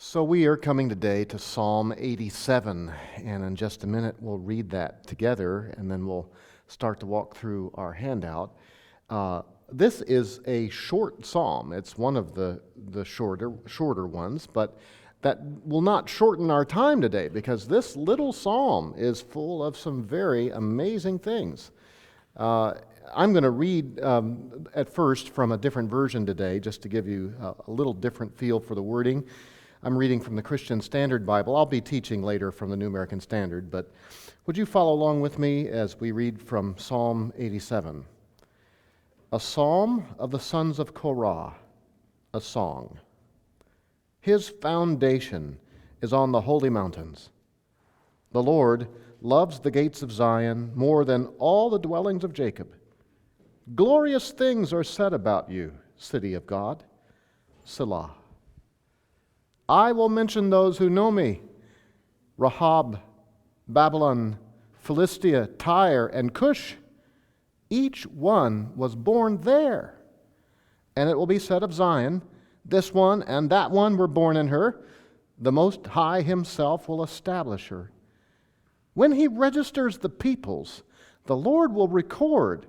So we are coming today to Psalm 87, and in just a minute we'll read that together, and then we'll start to walk through our handout. This is a short psalm. It's one of the shorter ones, but that will not shorten our time today because this little psalm is full of some very amazing things. I'm going to read at first from a different version today just to give you a little different feel for the wording. I'm reading from the Christian Standard Bible. I'll be teaching later from the New American Standard, but would you follow along with me as we read from Psalm 87? A psalm of the sons of Korah, a song. His foundation is on the holy mountains. The Lord loves the gates of Zion more than all the dwellings of Jacob. Glorious things are said about you, city of God. Selah. I will mention those who know me. Rahab, Babylon, Philistia, Tyre, and Cush. Each one was born there. And it will be said of Zion, this one and that one were born in her. The Most High himself will establish her. When he registers the peoples, the Lord will record,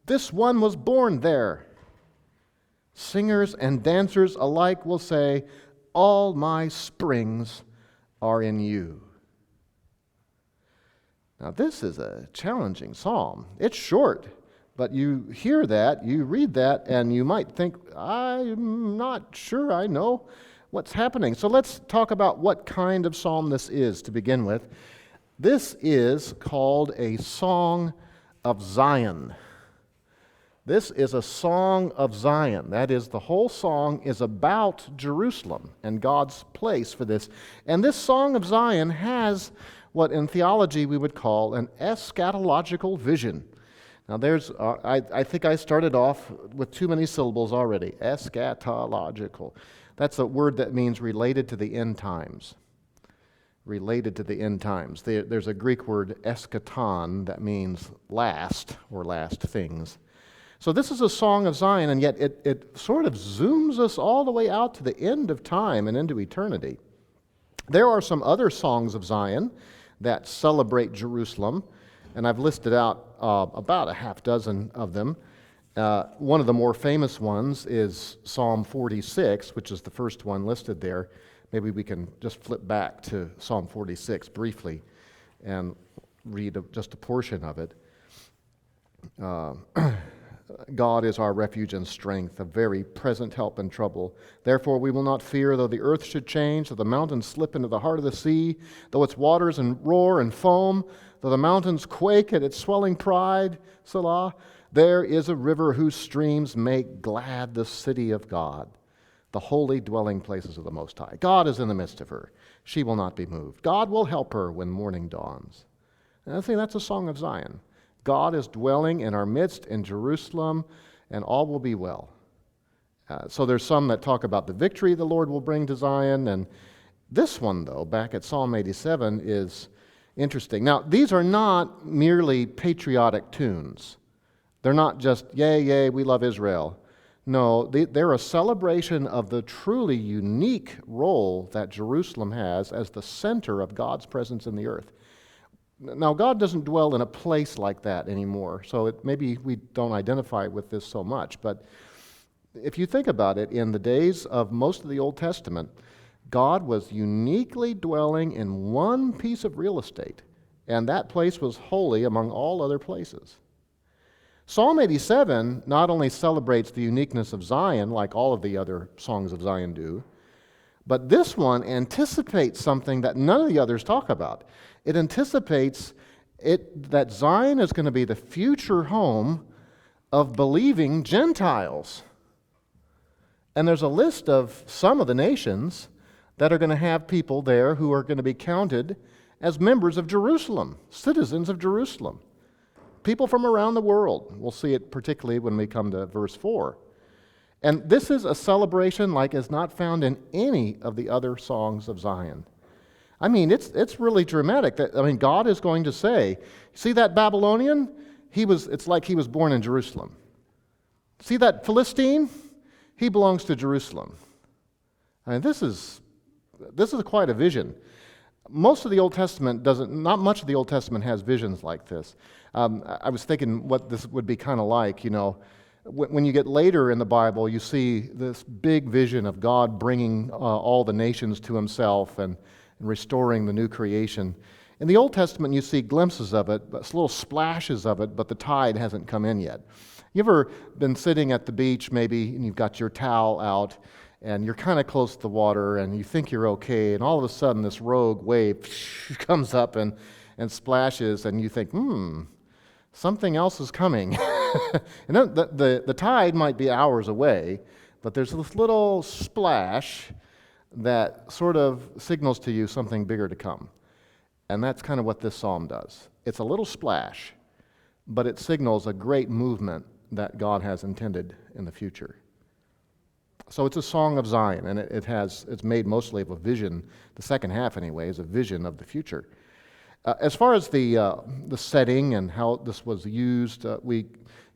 this one was born there. Singers and dancers alike will say, all my springs are in you. Now, this is a challenging psalm. It's short, but you hear that, you read that, and you might think, I'm not sure I know what's happening. So let's talk about what kind of psalm this is to begin with. This is called a song of Zion. This is a song of Zion. That is, the whole song is about Jerusalem and God's place for this. And this song of Zion has what in theology we would call an eschatological vision. Now I think I started off with too many syllables already. Eschatological. That's a word that means related to the end times. Related to the end times. There's a Greek word eschaton that means last or last things. So this is a song of Zion, and yet it sort of zooms us all the way out to the end of time and into eternity. There are some other songs of Zion that celebrate Jerusalem, and I've listed out about a half dozen of them. One of the more famous ones is Psalm 46, which is the first one listed there. Maybe we can just flip back to Psalm 46 briefly and read just a portion of it. God is our refuge and strength, a very present help in trouble. Therefore we will not fear, though the earth should change, though the mountains slip into the heart of the sea, though its waters and roar and foam, though the mountains quake at its swelling pride. Selah. There is a river whose streams make glad the city of God, the holy dwelling places of the Most High. God is in the midst of her. She will not be moved. God will help her when morning dawns. And I think that's a song of Zion. God is dwelling in our midst in Jerusalem, and all will be well. So there's some that talk about the victory the Lord will bring to Zion, and this one, though, back at Psalm 87, is interesting. Now, these are not merely patriotic tunes. They're not just, yay, yay, we love Israel. No, they're a celebration of the truly unique role that Jerusalem has as the center of God's presence in the earth. Now, God doesn't dwell in a place like that anymore, so maybe we don't identify with this so much. But if you think about it, in the days of most of the Old Testament, God was uniquely dwelling in one piece of real estate, and that place was holy among all other places. Psalm 87 not only celebrates the uniqueness of Zion, like all of the other songs of Zion do, but this one anticipates something that none of the others talk about. It anticipates that Zion is going to be the future home of believing Gentiles. And there's a list of some of the nations that are going to have people there who are going to be counted as members of Jerusalem, citizens of Jerusalem. People from around the world. We'll see it particularly when we come to verse 4. And this is a celebration like is not found in any of the other songs of Zion. I mean, it's really dramatic. God is going to say, see that Babylonian? It's like he was born in Jerusalem. See that Philistine? He belongs to Jerusalem. I mean, this is This is quite a vision. Most of the Old Testament not much of the Old Testament has visions like this. I was thinking what this would be kind of like, when you get later in the Bible, you see this big vision of God bringing all the nations to himself and restoring the new creation. In the Old Testament, you see glimpses of it, little splashes of it, but the tide hasn't come in yet. You ever been sitting at the beach maybe, and you've got your towel out, and you're kind of close to the water, and you think you're okay, and all of a sudden this rogue wave comes up and splashes, and you think, something else is coming. And then the tide might be hours away, but there's this little splash that sort of signals to you something bigger to come. And that's kind of what this psalm does. It's a little splash, but it signals a great movement that God has intended in the future. So it's a song of Zion, and it's made mostly of a vision. The second half, anyway, is a vision of the future. As far as the setting and how this was used, we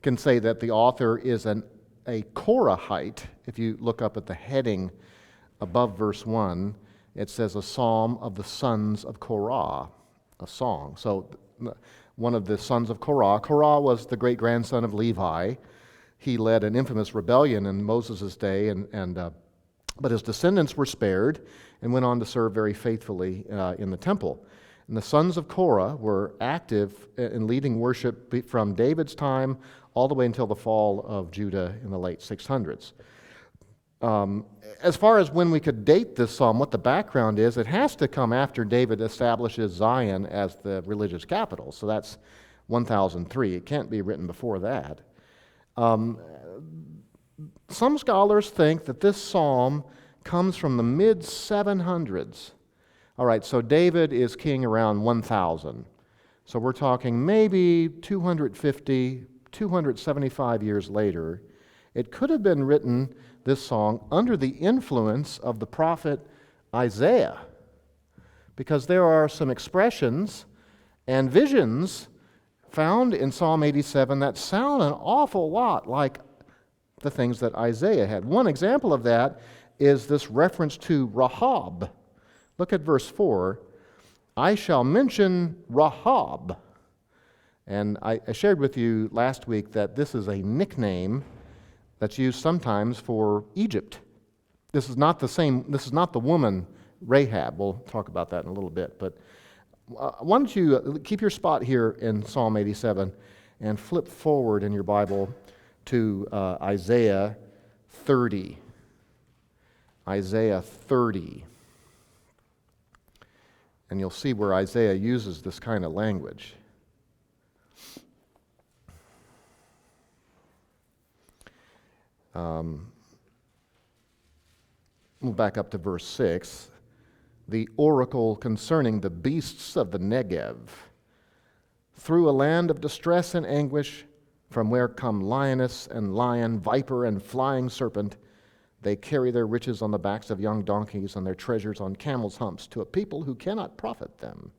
can say that the author is a Korahite. If you look up at the heading above verse 1, it says a psalm of the sons of Korah, a song. So one of the sons of Korah was the great-grandson of Levi. He led an infamous rebellion in Moses' day, but his descendants were spared and went on to serve very faithfully in the temple. And the sons of Korah were active in leading worship from David's time all the way until the fall of Judah in the late 600s. As far as when we could date this psalm, what the background is, it has to come after David establishes Zion as the religious capital. So that's 1003. It can't be written before that. Some scholars think that this psalm comes from the mid-700s. All right, so David is king around 1000. So we're talking maybe 250, 275 years later. It could have been written, this song, under the influence of the prophet Isaiah, because there are some expressions and visions found in Psalm 87 that sound an awful lot like the things that Isaiah had. One example of that is this reference to Rahab. Look at verse 4. I shall mention Rahab. And I shared with you last week that this is a nickname that's used sometimes for Egypt. This is not the woman Rahab. We'll talk about that in a little bit. But why don't you keep your spot here in Psalm 87 and flip forward in your Bible to Isaiah 30. Isaiah 30. And you'll see where Isaiah uses this kind of language. We'll back up to verse 6. The oracle concerning the beasts of the Negev. Through a land of distress and anguish, from where come lioness and lion, viper and flying serpent, they carry their riches on the backs of young donkeys and their treasures on camels' humps to a people who cannot profit them.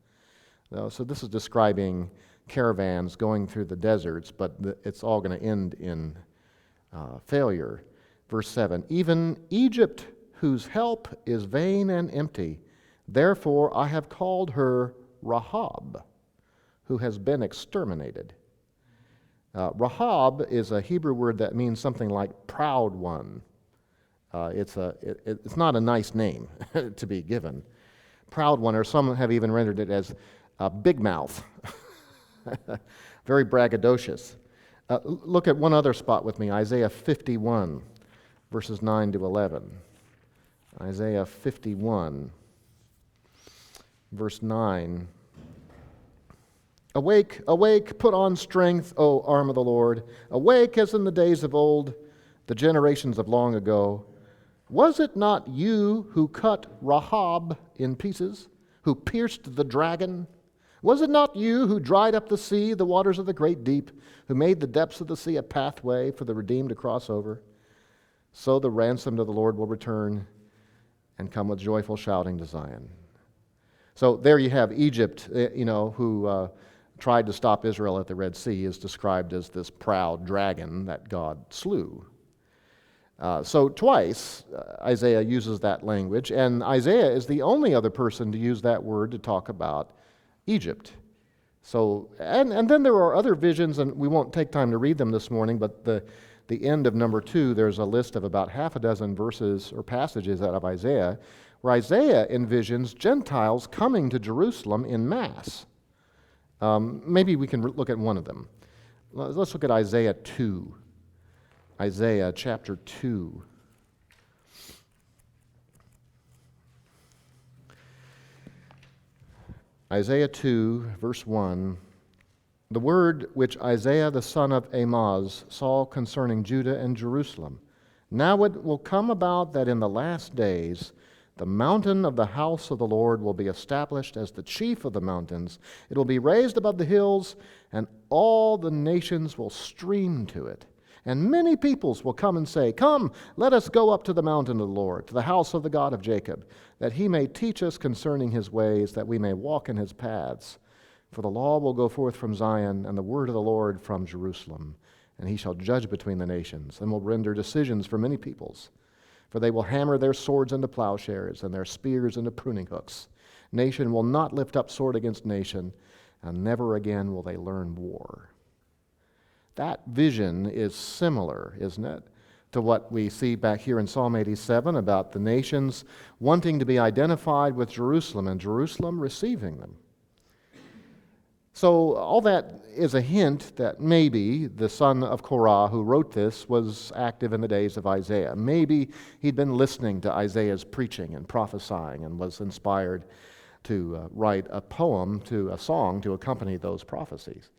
So this is describing caravans going through the deserts, but it's all going to end in failure. Verse 7, even Egypt, whose help is vain and empty, therefore I have called her Rahab, who has been exterminated. Rahab is a Hebrew word that means something like proud one. It's not a nice name to be given. Proud one, or some have even rendered it as big mouth. Very braggadocious. Look at one other spot with me, Isaiah 51, verses 9 to 11. Isaiah 51, verse 9. Awake, awake, put on strength, O arm of the Lord. Awake as in the days of old, the generations of long ago. Was it not you who cut Rahab in pieces, who pierced the dragon? Was it not you who dried up the sea, the waters of the great deep, who made the depths of the sea a pathway for the redeemed to cross over? So the ransomed of the Lord will return and come with joyful shouting to Zion. So there you have Egypt, who tried to stop Israel at the Red Sea, is described as this proud dragon that God slew. So twice Isaiah uses that language, and Isaiah is the only other person to use that word to talk about Egypt. So, and then there are other visions, and we won't take time to read them this morning, but the end of number 2, there's a list of about half a dozen verses or passages out of Isaiah, where Isaiah envisions Gentiles coming to Jerusalem in mass. Maybe we can look at one of them. Let's look at Isaiah 2. Isaiah chapter 2. Isaiah 2, verse 1. The word which Isaiah the son of Amoz saw concerning Judah and Jerusalem. Now it will come about that in the last days the mountain of the house of the Lord will be established as the chief of the mountains. It will be raised above the hills, and all the nations will stream to it. And many peoples will come and say, Come, let us go up to the mountain of the Lord, to the house of the God of Jacob, that he may teach us concerning his ways, that we may walk in his paths. For the law will go forth from Zion, and the word of the Lord from Jerusalem. And he shall judge between the nations, and will render decisions for many peoples. For they will hammer their swords into plowshares, and their spears into pruning hooks. Nation will not lift up sword against nation, and never again will they learn war. That vision is similar, isn't it, to what we see back here in Psalm 87 about the nations wanting to be identified with Jerusalem and Jerusalem receiving them. So all that is a hint that maybe the son of Korah who wrote this was active in the days of Isaiah. Maybe he'd been listening to Isaiah's preaching and prophesying and was inspired to write a song to accompany those prophecies.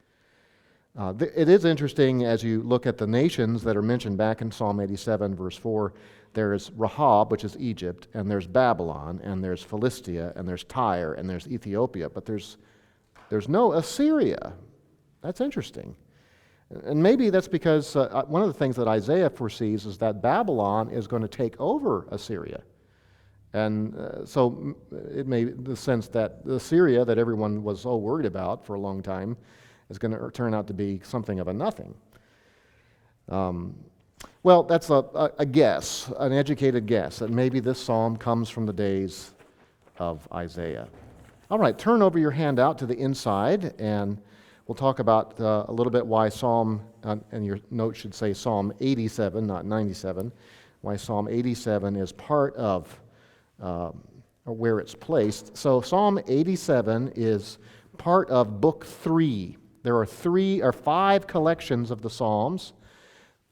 It is interesting as you look at the nations that are mentioned back in Psalm 87, verse 4. There's Rahab, which is Egypt, and there's Babylon, and there's Philistia, and there's Tyre, and there's Ethiopia, but there's no Assyria. That's interesting. And maybe that's because one of the things that Isaiah foresees is that Babylon is going to take over Assyria. And so it may the sense that Assyria that everyone was so worried about for a long time is going to turn out to be something of a nothing. Well, that's a guess, an educated guess, that maybe this psalm comes from the days of Isaiah. All right, turn over your handout to the inside, and we'll talk about a little bit why Psalm, and your note should say Psalm 87, not 97, why Psalm 87 is part of where it's placed. So Psalm 87 is part of Book 3. There are 5 collections of the Psalms,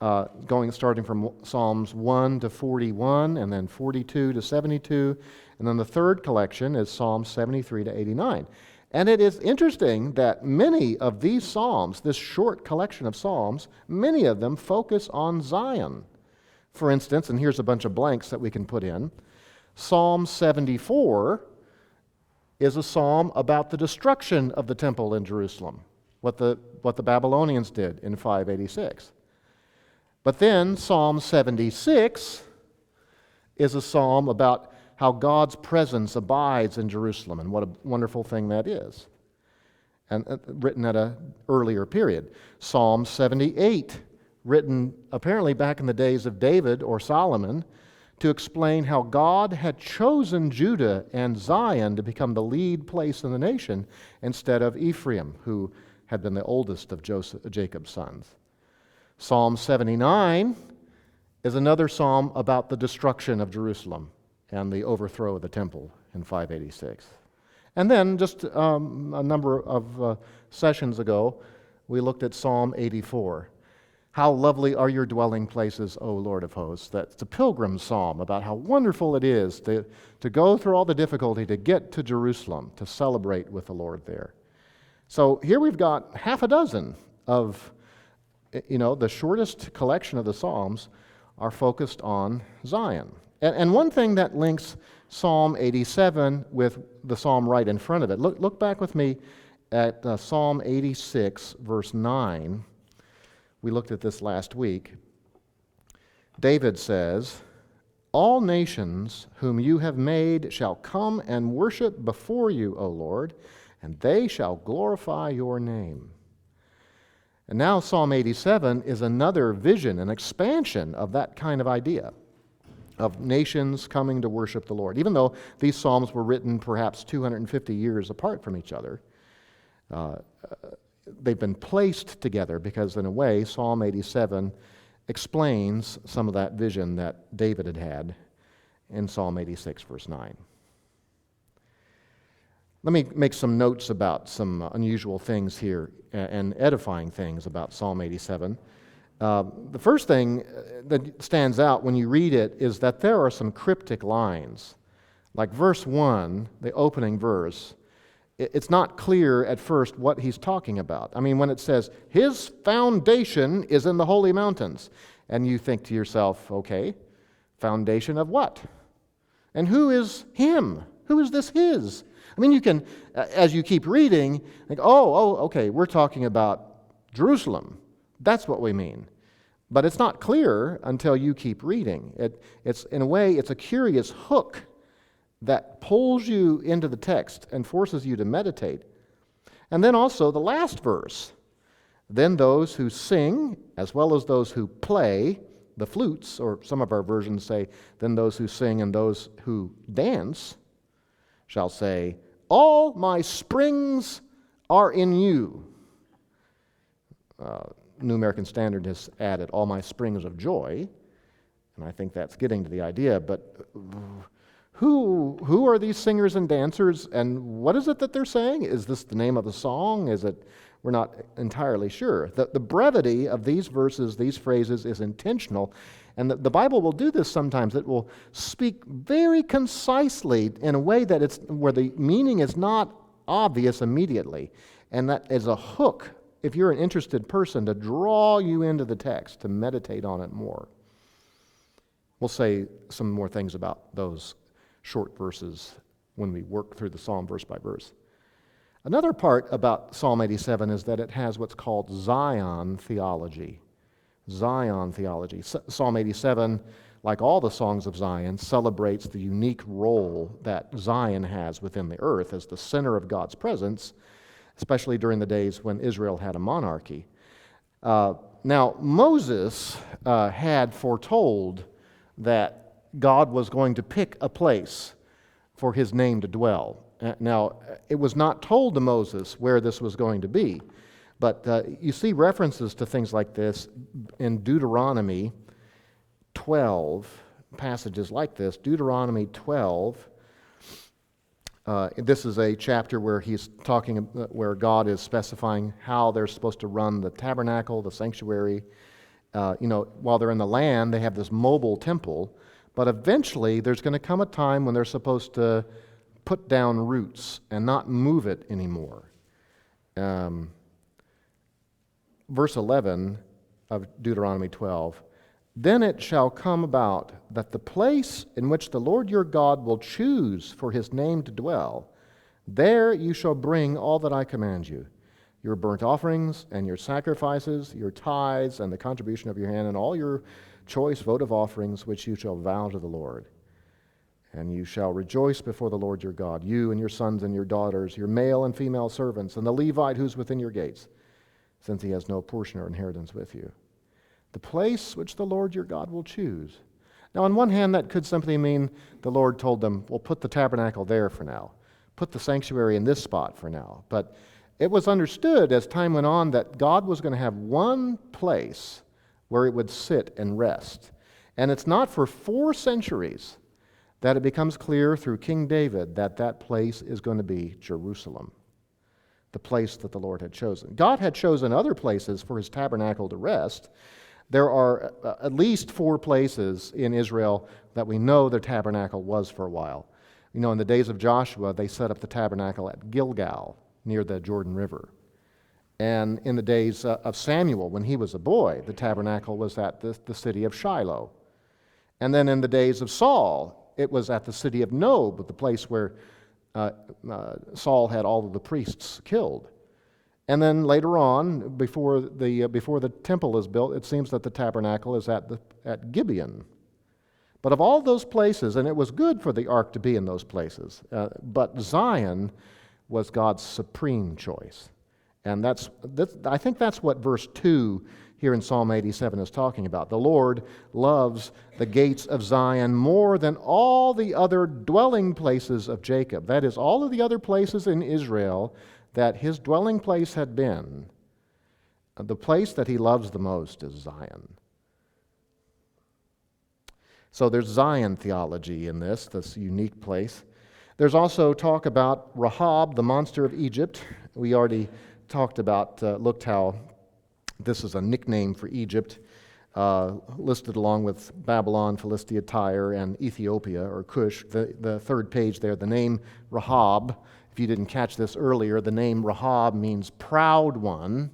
starting from Psalms 1 to 41, and then 42 to 72, and then the third collection is Psalms 73 to 89. And it is interesting that many of these Psalms, this short collection of Psalms, many of them focus on Zion. For instance, and here's a bunch of blanks that we can put in, Psalm 74 is a psalm about the destruction of the temple in Jerusalem, what the Babylonians did in 586. But then Psalm 76 is a psalm about how God's presence abides in Jerusalem, and what a wonderful thing that is, and written at an earlier period. Psalm 78, written apparently back in the days of David or Solomon, to explain how God had chosen Judah and Zion to become the lead place in the nation instead of Ephraim, who had been the oldest of Jacob's sons. Psalm 79 is another psalm about the destruction of Jerusalem and the overthrow of the temple in 586. And then just a number of sessions ago, we looked at Psalm 84. How lovely are your dwelling places, O Lord of hosts. That's a pilgrim psalm about how wonderful it is to go through all the difficulty to get to Jerusalem, to celebrate with the Lord there. So here we've got half a dozen of, the shortest collection of the Psalms are focused on Zion. And one thing that links Psalm 87 with the psalm right in front of it, look back with me at Psalm 86, verse 9. We looked at this last week. David says, All nations whom you have made shall come and worship before you, O Lord, and they shall glorify your name. And now Psalm 87 is another vision, an expansion of that kind of idea of nations coming to worship the Lord. Even though these psalms were written perhaps 250 years apart from each other, they've been placed together because, in a way, Psalm 87 explains some of that vision that David had had in Psalm 86, verse 9. Let me make some notes about some unusual things here and edifying things about Psalm 87. The first thing that stands out when you read it is that there are some cryptic lines. Like verse 1, the opening verse, it's not clear at first what he's talking about. I mean, when it says, his foundation is in the holy mountains, and you think to yourself, okay, foundation of what? And who is him? Who is this his? I mean, you can, as you keep reading, think, okay, we're talking about Jerusalem. That's what we mean. But it's not clear until you keep reading. It's in a way, it's a curious hook that pulls you into the text and forces you to meditate. And then also the last verse. Then those who sing, as well as those who play the flutes, or some of our versions say, then those who sing and those who dance, shall say, all my springs are in you. New American Standard has added, all my springs of joy. And I think that's getting to the idea. But who are these singers and dancers, and what is it that they're saying? Is this the name of the song? Is it? We're not entirely sure. The brevity of these verses, these phrases, is intentional. And the Bible will do this sometimes. It will speak very concisely in a way that it's where the meaning is not obvious immediately. And that is a hook, if you're an interested person, to draw you into the text, to meditate on it more. We'll say some more things about those short verses when we work through the psalm verse by verse. Another part about Psalm 87 is that it has what's called Zion theology. Zion theology. Psalm 87, like all the songs of Zion, celebrates the unique role that Zion has within the earth as the center of God's presence, especially during the days when Israel had a monarchy. Now, Moses had foretold that God was going to pick a place for his name to dwell. Now, it was not told to Moses where this was going to be, but you see references to things like this in Deuteronomy 12, passages like this. Deuteronomy 12, this is a chapter where he's talking, where God is specifying how they're supposed to run the tabernacle, the sanctuary. While they're in the land, they have this mobile temple, but eventually there's going to come a time when they're supposed to put down roots and not move it anymore. Verse 11 of Deuteronomy 12, then it shall come about that the place in which the Lord your God will choose for his name to dwell, there you shall bring all that I command you, your burnt offerings and your sacrifices, your tithes and the contribution of your hand, and all your choice votive offerings which you shall vow to the Lord. And you shall rejoice before the Lord your God, you and your sons and your daughters, your male and female servants, and the Levite who's within your gates, since he has no portion or inheritance with you. The place which the Lord your God will choose. Now, on one hand, that could simply mean the Lord told them, well, put the tabernacle there for now. Put the sanctuary in this spot for now. But it was understood as time went on that God was going to have one place where it would sit and rest. And it's not for 4 centuries that it becomes clear through King David that that place is going to be Jerusalem, the place that the Lord had chosen. God had chosen other places for his tabernacle to rest. There are at least 4 places in Israel that we know the tabernacle was for a while. In the days of Joshua, they set up the tabernacle at Gilgal, near the Jordan River. And in the days of Samuel, when he was a boy, the tabernacle was at the city of Shiloh. And then in the days of Saul, it was at the city of Nob, the place where Saul had all of the priests killed. And then later on, before the temple is built, it seems that the tabernacle is at Gibeon. But of all those places, and it was good for the ark to be in those places, but Zion was God's supreme choice. And I think that's what verse 2 here in Psalm 87 is talking about. The Lord loves the gates of Zion more than all the other dwelling places of Jacob. That is, all of the other places in Israel that his dwelling place had been. The place that he loves the most is Zion. So there's Zion theology in this unique place. There's also talk about Rahab, the monster of Egypt. We already looked how this is a nickname for Egypt, listed along with Babylon, Philistia, Tyre, and Ethiopia, or Cush. The third page there, the name Rahab, if you didn't catch this earlier, the name Rahab means proud one.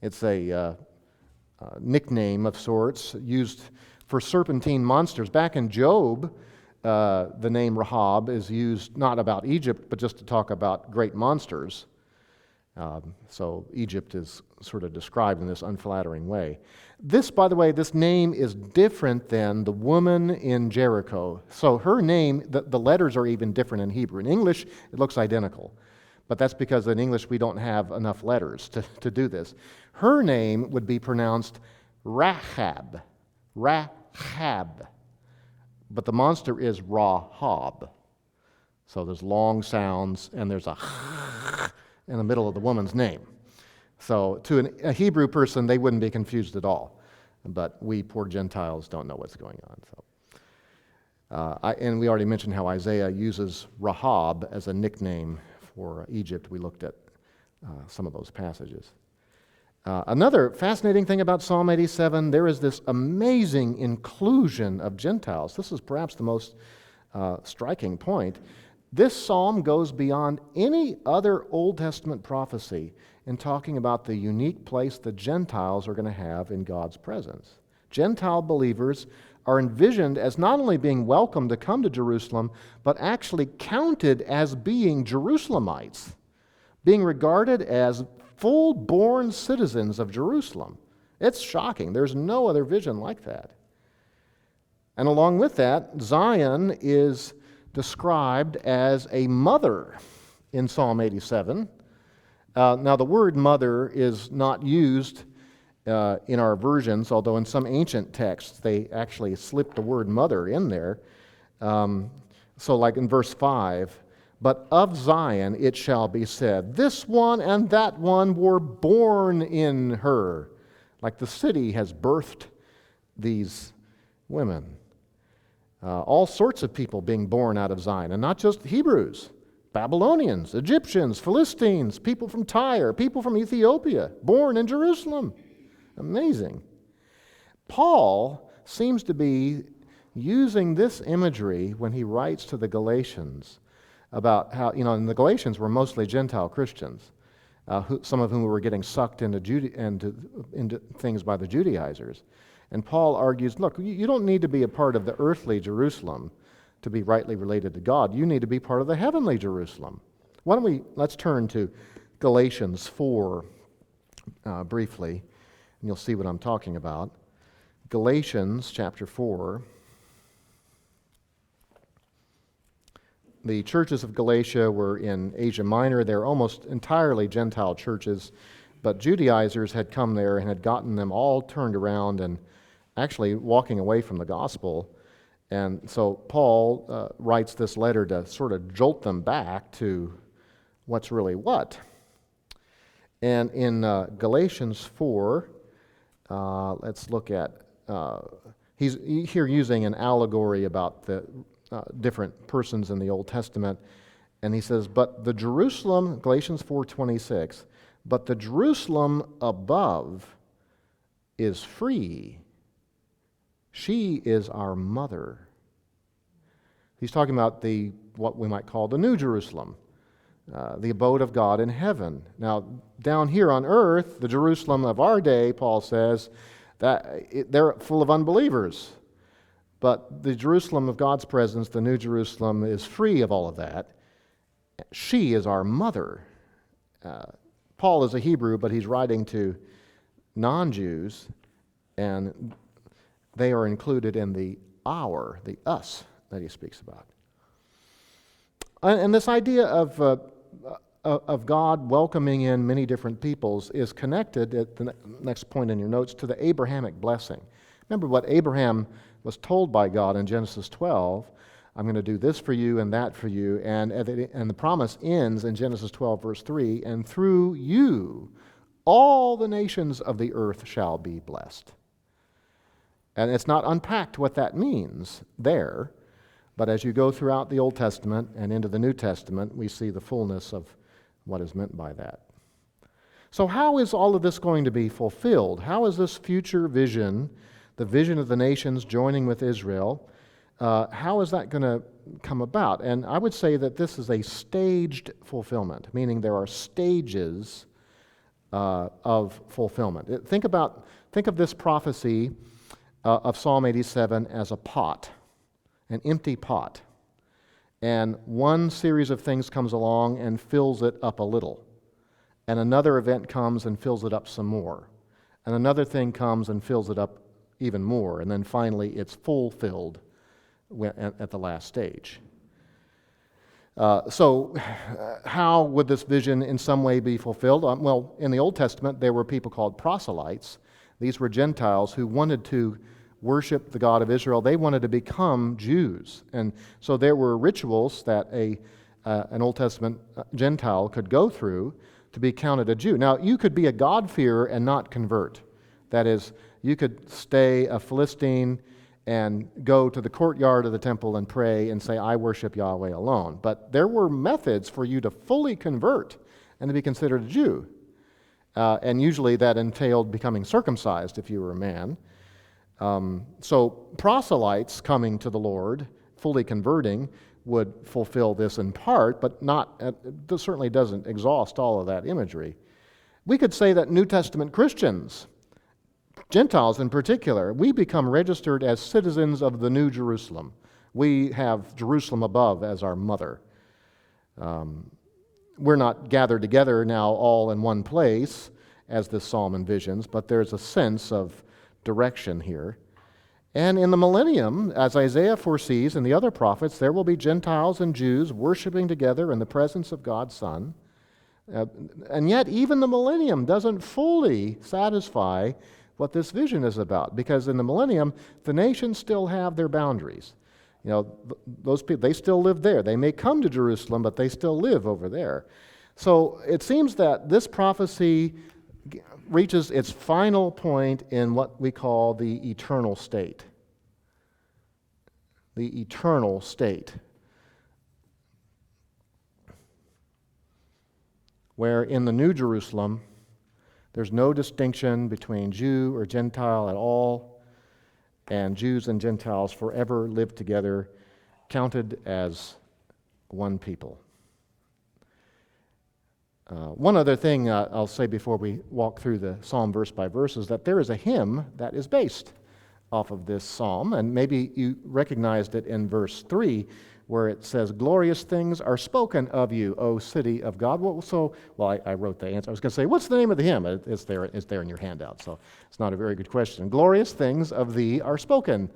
It's a nickname of sorts used for serpentine monsters. Back in Job, the name Rahab is used not about Egypt, but just to talk about great monsters. So Egypt is sort of described in this unflattering way. This, by the way, this name is different than the woman in Jericho. So her name, the letters are even different in Hebrew. In English, it looks identical. But that's because in English we don't have enough letters to do this. Her name would be pronounced Rahab. Rahab. But the monster is Rahab. So there's long sounds, and there's a in the middle of the woman's name. So to a Hebrew person, they wouldn't be confused at all. But we poor Gentiles don't know what's going on. And we already mentioned how Isaiah uses Rahab as a nickname for Egypt. We looked at some of those passages. Another fascinating thing about Psalm 87, there is this amazing inclusion of Gentiles. This is perhaps the most striking point. This psalm goes beyond any other Old Testament prophecy in talking about the unique place the Gentiles are going to have in God's presence. Gentile believers are envisioned as not only being welcome to come to Jerusalem, but actually counted as being Jerusalemites, being regarded as full-born citizens of Jerusalem. It's shocking. There's no other vision like that. And along with that, Zion is described as a mother in Psalm 87. Now, the word mother is not used in our versions, although in some ancient texts they actually slip the word mother in there. So like in verse 5, but of Zion it shall be said, this one and that one were born in her. Like the city has birthed these women. All sorts of people being born out of Zion, and not just Hebrews, Babylonians, Egyptians, Philistines, people from Tyre, people from Ethiopia, born in Jerusalem. Amazing. Paul seems to be using this imagery when he writes to the Galatians about how, and the Galatians were mostly Gentile Christians, some of whom were getting sucked into things by the Judaizers. And Paul argues, look, you don't need to be a part of the earthly Jerusalem to be rightly related to God. You need to be part of the heavenly Jerusalem. Let's turn to Galatians 4 briefly, and you'll see what I'm talking about. Galatians chapter 4. The churches of Galatia were in Asia Minor. They're almost entirely Gentile churches, but Judaizers had come there and had gotten them all turned around and actually walking away from the gospel. And so Paul writes this letter to sort of jolt them back to what's really what. And in Galatians 4, let's look at, he's here using an allegory about the different persons in the Old Testament. And he says, but the Jerusalem, Galatians 4:26, but the Jerusalem above is free. She is our mother. He's talking about what we might call the New Jerusalem, the abode of God in heaven. Now, down here on earth, the Jerusalem of our day, Paul says, they're full of unbelievers. But the Jerusalem of God's presence, the New Jerusalem, is free of all of that. She is our mother. Paul is a Hebrew, but he's writing to non-Jews, and they are included in the us that he speaks about. And this idea of of God welcoming in many different peoples is connected, at the next point in your notes, to the Abrahamic blessing. Remember what Abraham was told by God in Genesis 12, I'm going to do this for you and that for you, and the promise ends in Genesis 12, verse 3, and through you all the nations of the earth shall be blessed. And it's not unpacked what that means there, but as you go throughout the Old Testament and into the New Testament, we see the fullness of what is meant by that. So how is all of this going to be fulfilled? How is this future vision, the vision of the nations joining with Israel, how is that going to come about? And I would say that this is a staged fulfillment, meaning there are stages of fulfillment. Think of this prophecy of Psalm 87 as a pot, an empty pot. And one series of things comes along and fills it up a little. And another event comes and fills it up some more. And another thing comes and fills it up even more. And then finally it's fulfilled at the last stage. So how would this vision in some way be fulfilled? Well, in the Old Testament, there were people called proselytes. These were Gentiles who wanted to worship the God of Israel. They wanted to become Jews. And so there were rituals that an Old Testament Gentile could go through to be counted a Jew. Now, you could be a God-fearer and not convert. That is, you could stay a Philistine and go to the courtyard of the temple and pray and say, I worship Yahweh alone. But there were methods for you to fully convert and to be considered a Jew. And usually that entailed becoming circumcised if you were a man. So proselytes coming to the Lord, fully converting, would fulfill this in part, but this certainly doesn't exhaust all of that imagery. We could say that New Testament Christians, Gentiles in particular, we become registered as citizens of the New Jerusalem. We have Jerusalem above as our mother. We're not gathered together now all in one place, as this psalm envisions, but there's a sense of direction here. And in the millennium, as Isaiah foresees and the other prophets, there will be Gentiles and Jews worshiping together in the presence of God's Son. And yet, even the millennium doesn't fully satisfy what this vision is about, because in the millennium, the nations still have their boundaries. You know, those people, they still live there. They may come to Jerusalem, but they still live over there. So it seems that this prophecy reaches its final point in what we call the eternal state. The eternal state. Where in the New Jerusalem, there's no distinction between Jew or Gentile at all, and Jews and Gentiles forever live together, counted as one people. One other thing I'll say before we walk through the psalm verse by verse is that there is a hymn that is based off of this psalm, and maybe you recognized it in verse 3, where it says, glorious things are spoken of you, O city of God. I wrote the answer. I was going to say, what's the name of the hymn? It's there in your handout, so it's not a very good question. Glorious things of thee are spoken.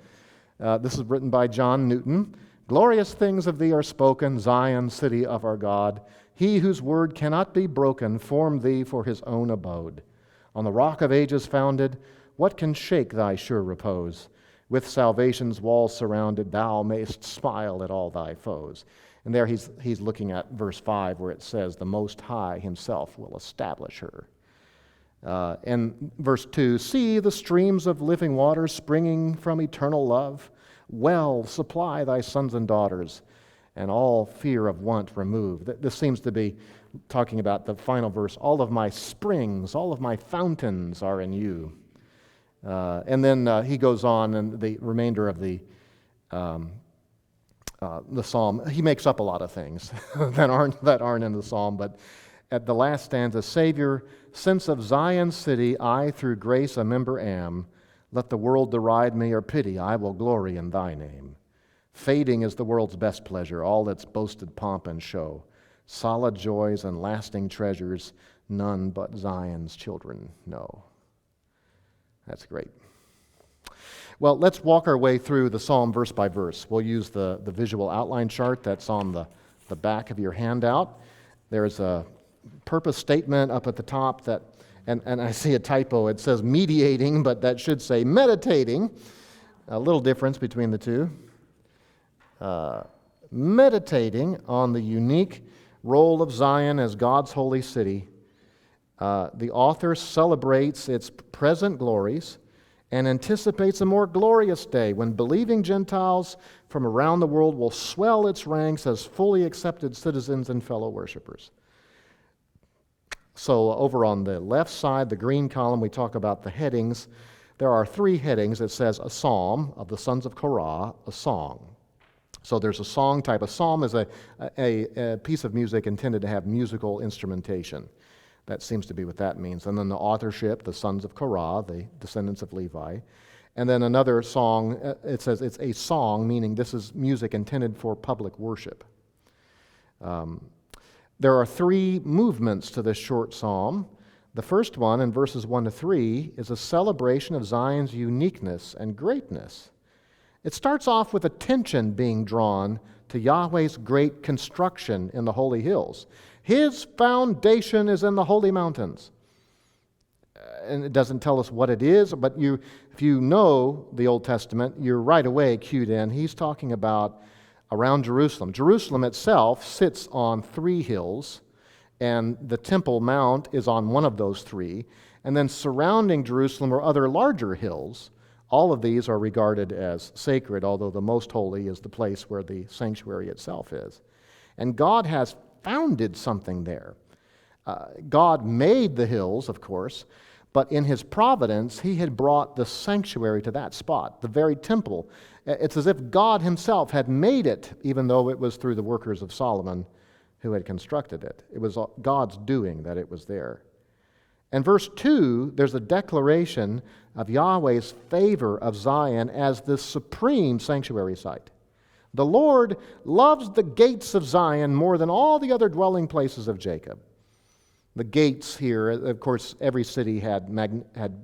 This is written by John Newton. Glorious things of thee are spoken, Zion, city of our God. He whose word cannot be broken formed thee for his own abode. On the rock of ages founded, what can shake thy sure repose? With salvation's walls surrounded, thou mayst smile at all thy foes. And there he's looking at verse 5 where it says, the Most High himself will establish her. And verse 2, see the streams of living water springing from eternal love. Well, supply thy sons and daughters, and all fear of want remove. This seems to be talking about the final verse. All of my springs, all of my fountains are in you. And then he goes on, and the remainder of the psalm, he makes up a lot of things that aren't in the psalm. But at the last stanza, Savior, since of Zion's city I through grace a member am, let the world deride me or pity, I will glory in thy name. Fading is the world's best pleasure, all its boasted pomp and show. Solid joys and lasting treasures, none but Zion's children know. That's great. Well, let's walk our way through the psalm verse by verse. We'll use the visual outline chart that's on the back of your handout. There's a purpose statement up at the top that, and I see a typo, it says mediating, but that should say meditating. A little difference between the two. Meditating on the unique role of Zion as God's holy city. The author celebrates its present glories and anticipates a more glorious day when believing Gentiles from around the world will swell its ranks as fully accepted citizens and fellow worshipers. So over on the left side, the green column, we talk about the headings. There are 3 headings. It says a psalm of the sons of Korah, a song. So there's a song type. A psalm is a piece of music intended to have musical instrumentation. That seems to be what that means. And then the authorship, the sons of Korah, the descendants of Levi. And then another song, it says it's a song, meaning this is music intended for public worship. There are 3 movements to this short psalm. The first one, in verses 1 to 3, is a celebration of Zion's uniqueness and greatness. It starts off with attention being drawn to Yahweh's great construction in the holy hills. His foundation is in the holy mountains. And it doesn't tell us what it is, but if you know the Old Testament, you're right away cued in. He's talking about around Jerusalem. Jerusalem itself sits on 3 hills, and the Temple Mount is on one of those 3. And then surrounding Jerusalem are other larger hills. All of these are regarded as sacred, although the most holy is the place where the sanctuary itself is. And God has founded something there. God made the hills, of course, but in his providence, he had brought the sanctuary to that spot, the very temple. It's as if God himself had made it, even though it was through the workers of Solomon who had constructed it. It was God's doing that it was there. In verse 2, there's a declaration of Yahweh's favor of Zion as the supreme sanctuary site. The Lord loves the gates of Zion more than all the other dwelling places of Jacob. The gates here, of course, every city had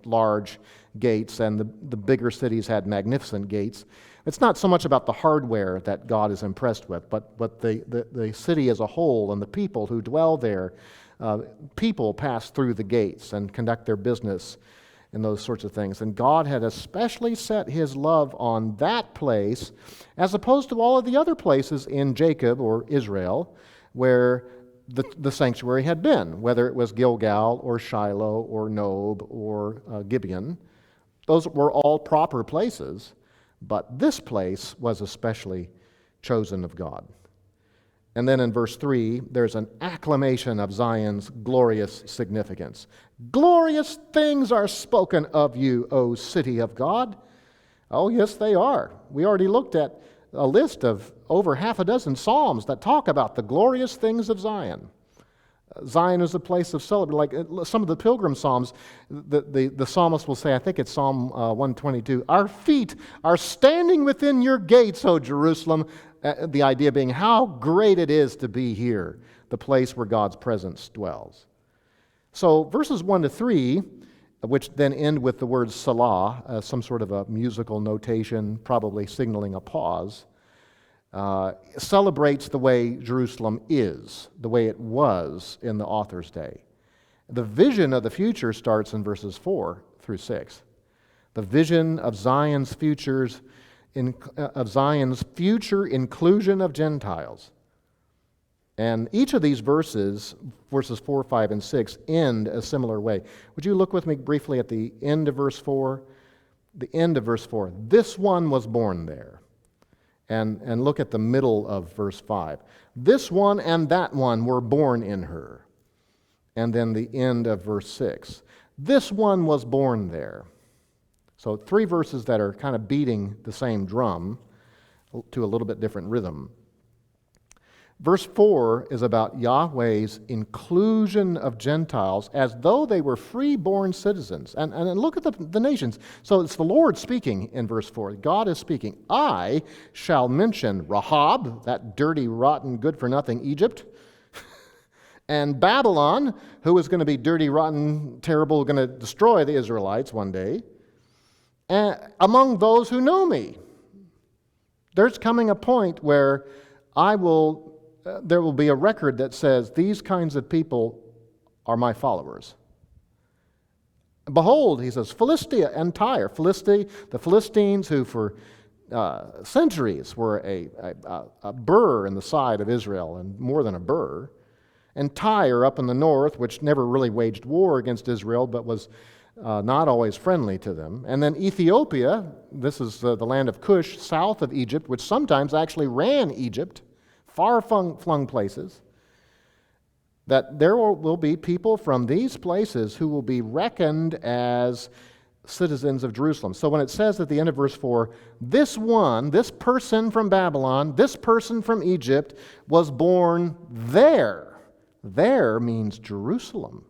large gates, and the bigger cities had magnificent gates. It's not so much about the hardware that God is impressed with, but the city as a whole and the people who dwell there. People pass through the gates and conduct their business and those sorts of things. And God had especially set his love on that place as opposed to all of the other places in Jacob or Israel where the sanctuary had been, whether it was Gilgal or Shiloh or Nob or Gibeon. Those were all proper places, but this place was especially chosen of God. And then in verse 3, there's an acclamation of Zion's glorious significance. Glorious things are spoken of you, O city of God. Oh, yes, they are. We already looked at a list of over 6 psalms that talk about the glorious things of Zion. Zion is a place of celebration. Like some of the pilgrim psalms, the psalmist will say, I think it's Psalm 122, our feet are standing within your gates, O Jerusalem. The idea being how great it is to be here, the place where God's presence dwells. So verses 1 to 3, which then end with the word Selah, some sort of a musical notation, probably signaling a pause, celebrates the way Jerusalem is, the way it was in the author's day. The vision of the future starts in verses 4 through 6. The vision of Zion's future inclusion of Gentiles. And each of these verses 4, 5, and 6, end a similar way. Would you look with me briefly at the end of verse 4? The end of verse 4. This one was born there. And look at the middle of verse 5. This one and that one were born in her. And then the end of verse 6. This one was born there. So 3 verses that are kind of beating the same drum to a little bit different rhythm. Verse 4 is about Yahweh's inclusion of Gentiles as though they were free-born citizens. And look at the nations. So it's the Lord speaking in verse 4. God is speaking. I shall mention Rahab, that dirty, rotten, good-for-nothing Egypt, and Babylon, who is going to be dirty, rotten, terrible, going to destroy the Israelites one day, among those who know me. There's coming a point where I will be a record that says, these kinds of people are my followers. Behold, he says, Philistia and Tyre. The Philistines who for centuries were a burr in the side of Israel, and more than a burr. And Tyre up in the north, which never really waged war against Israel, but was not always friendly to them. And then Ethiopia, this is the land of Cush, south of Egypt, which sometimes actually ran Egypt, far-flung places. That there will be people from these places who will be reckoned as citizens of Jerusalem. So when it says at the end of verse 4, this person from Babylon, this person from Egypt was born there. There means Jerusalem.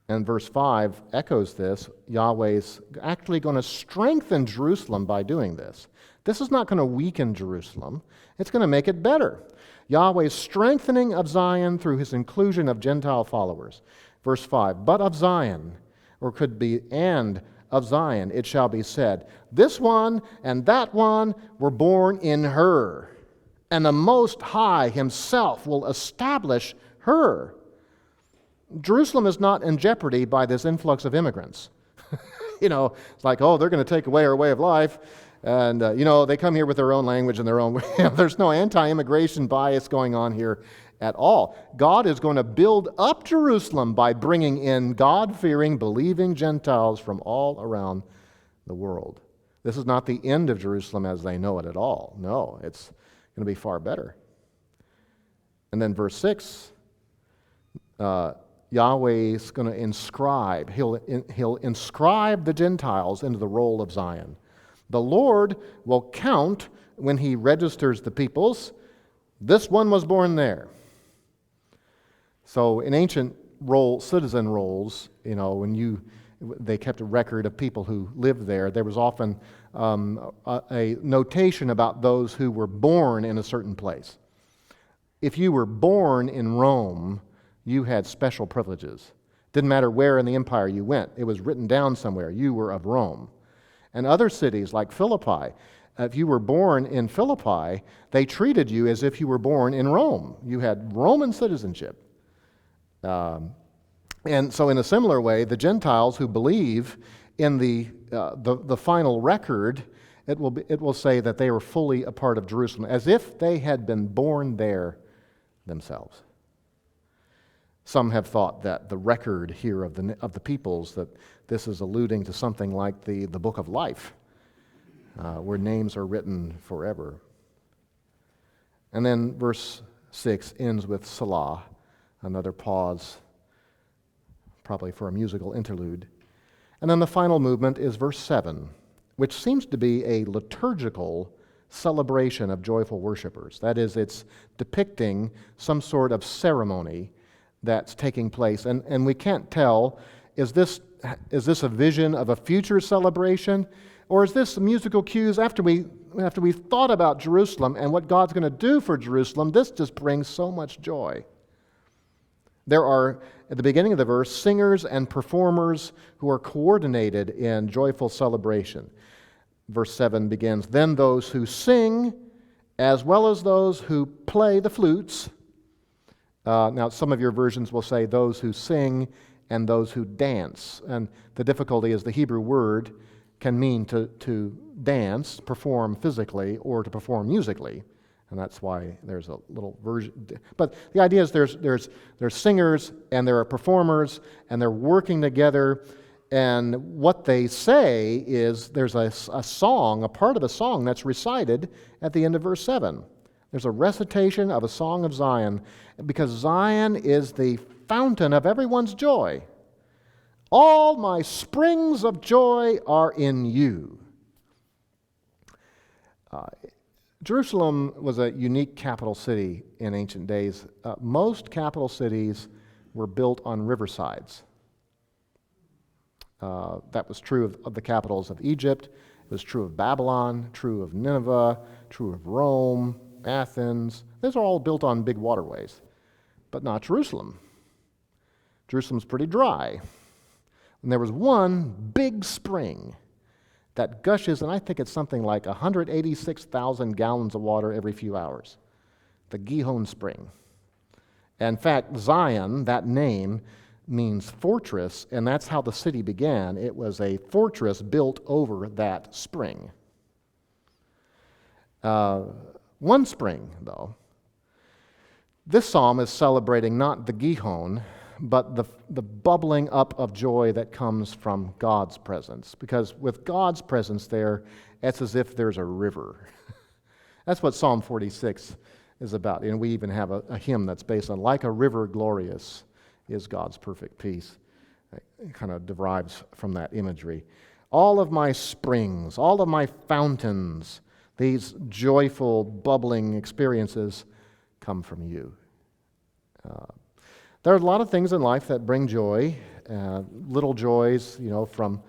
And verse 5 echoes this. Yahweh's actually going to strengthen Jerusalem by doing this. This is not going to weaken Jerusalem. It's going to make it better. Yahweh's strengthening of Zion through his inclusion of Gentile followers. Verse 5, but of Zion, or could be, and of Zion, it shall be said, this one and that one were born in her, and the Most High himself will establish her. Jerusalem is not in jeopardy by this influx of immigrants. It's like, oh, they're going to take away our way of life. And, they come here with their own language and their own way. There's no anti-immigration bias going on here at all. God is going to build up Jerusalem by bringing in God-fearing, believing Gentiles from all around the world. This is not the end of Jerusalem as they know it at all. No, it's going to be far better. And then verse 6, Yahweh's going to inscribe. He'll inscribe the Gentiles into the roll of Zion. The Lord will count when he registers the peoples. This one was born there. So in ancient citizen rolls, they kept a record of people who lived there. There was often a notation about those who were born in a certain place. If you were born in Rome, you had special privileges. Didn't matter where in the empire you went. It was written down somewhere. You were of Rome. And other cities like Philippi, if you were born in Philippi, they treated you as if you were born in Rome. You had Roman citizenship. And so in a similar way, the Gentiles who believe in the final record, it will say that they were fully a part of Jerusalem, as if they had been born there themselves. Some have thought that the record here of the peoples, that this is alluding to something like the book of life, where names are written forever. And then verse 6 ends with Selah, another pause, probably for a musical interlude. And then the final movement is verse 7, which seems to be a liturgical celebration of joyful worshipers. That is, it's depicting some sort of ceremony that's taking place. And we can't tell, is this a vision of a future celebration, or is this musical cues after we've thought about Jerusalem and what God's going to do for Jerusalem? This just brings so much joy. There are, at the beginning of the verse, singers and performers who are coordinated in joyful celebration. Verse 7 begins, then those who sing, as well as those who play the flutes. Now, some of your versions will say those who sing and those who dance. And the difficulty is the Hebrew word can mean to dance, perform physically, or to perform musically. And that's why there's a little version. But the idea is there's singers and there are performers and they're working together. And what they say is there's a song, a part of a song that's recited at the end of verse 7. There's a recitation of a song of Zion, because Zion is the fountain of everyone's joy. All my springs of joy are in you. Jerusalem was a unique capital city in ancient days. Most capital cities were built on riversides. That was true of the capitals of Egypt. It was true of Babylon, true of Nineveh, true of Rome, Athens. Those are all built on big waterways, but not Jerusalem. Jerusalem's pretty dry. And there was one big spring that gushes, and I think it's something like 186,000 gallons of water every few hours. The Gihon Spring. In fact, Zion, that name, means fortress, and that's how the city began. It was a fortress built over that spring. One spring, though. This psalm is celebrating not the Gihon, but the bubbling up of joy that comes from God's presence. Because with God's presence there, it's as if there's a river. That's what Psalm 46 is about. And we even have a hymn that's based on, like a river glorious is God's perfect peace. It kind of derives from that imagery. All of my springs, all of my fountains, these joyful, bubbling experiences come from you. There are a lot of things in life that bring joy, little joys, from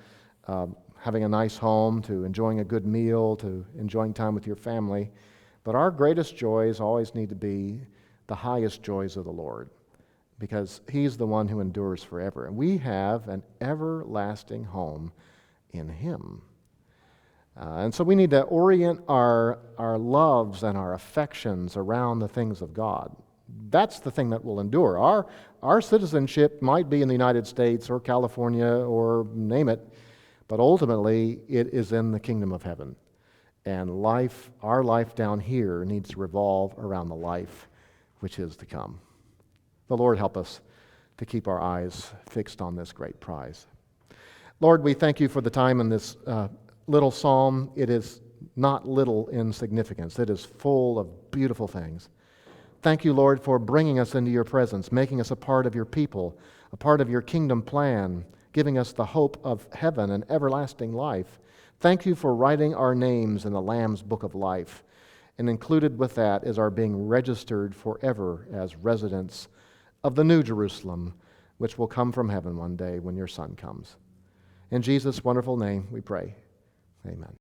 having a nice home to enjoying a good meal to enjoying time with your family. But our greatest joys always need to be the highest joys of the Lord, because He's the one who endures forever. And we have an everlasting home in Him. And so we need to orient our loves and our affections around the things of God. That's the thing that will endure. Our citizenship might be in the United States or California or name it, but ultimately it is in the kingdom of heaven. And our life down here needs to revolve around the life which is to come. The Lord help us to keep our eyes fixed on this great prize. Lord, we thank you for the time in this little psalm. It is not little in significance. It is full of beautiful things. Thank you, Lord, for bringing us into your presence, making us a part of your people, a part of your kingdom plan, giving us the hope of heaven and everlasting life. Thank you for writing our names in the Lamb's book of life. And included with that is our being registered forever as residents of the New Jerusalem, which will come from heaven one day when your Son comes. In Jesus' wonderful name we pray. Amen.